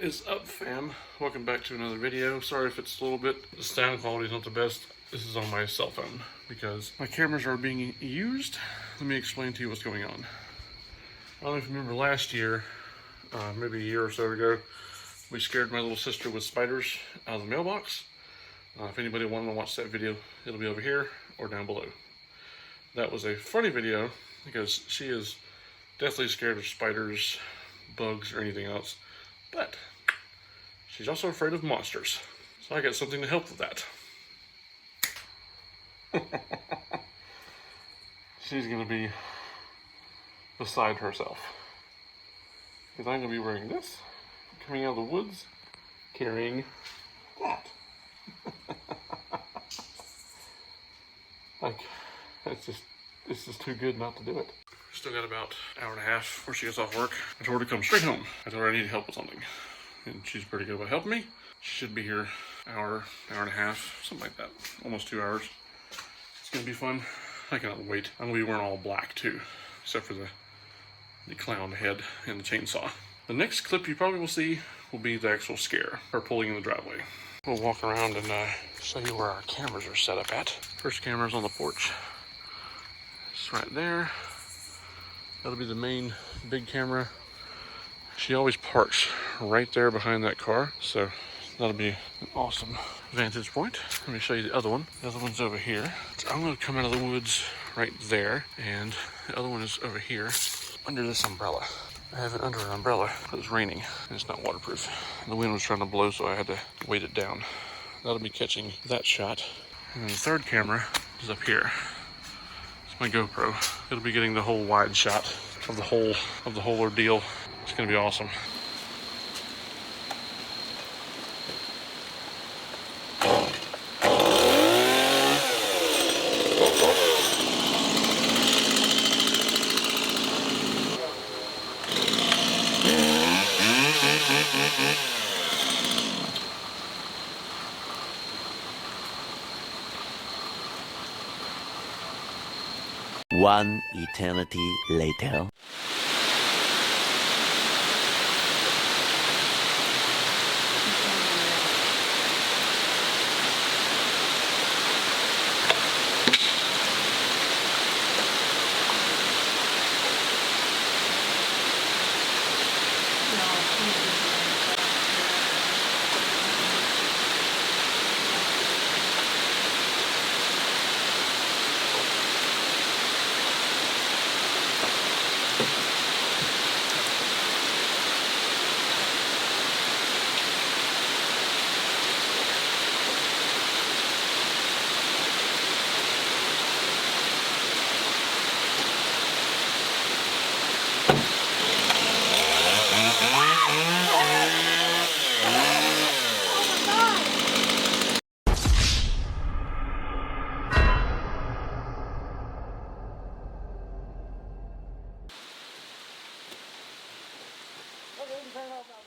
is up, fam? Welcome back to another video. Sorry if it's a little bit, the sound quality is not the best. This is on my cell phone because my cameras are being used. Let me explain to you what's going on. I don't know if you remember last year, maybe a year or so ago, we scared my little sister with spiders out of the mailbox. If anybody wanted to watch that video, it'll be over here or down below. That was a funny video because she is deathly scared of spiders, bugs, or anything else. But she's also afraid of monsters. So I got something to help with that. She's going to be beside herself. Because I'm going to be wearing this, coming out of the woods, carrying that. Like, it's just too good not to do it. Still got about an hour and a half before she gets off work. I told her to come straight home. I told her I need help with something. And she's pretty good about helping me. She should be here an hour and a half, something like that. Almost 2 hours. It's gonna be fun. I cannot wait. I'm gonna be wearing all black too, except for the clown head and the chainsaw. The next clip you probably will see will be the actual scare, her pulling in the driveway. We'll walk around and show you where our cameras are set up at. First camera's on the porch. It's right there. That'll be the main big camera. She always parks right there behind that car, so that'll be an awesome vantage point. Let me show you the other one. The other one's over here. So I'm gonna come out of the woods right there, and the other one is over here under this umbrella. I have it under an umbrella, but it's raining and it's not waterproof. The wind was trying to blow, so I had to weight it down. That'll be catching that shot. And then the third camera is up here. My GoPro. It'll be getting the whole wide shot of the whole ordeal. It's gonna be awesome. One eternity later. Turn off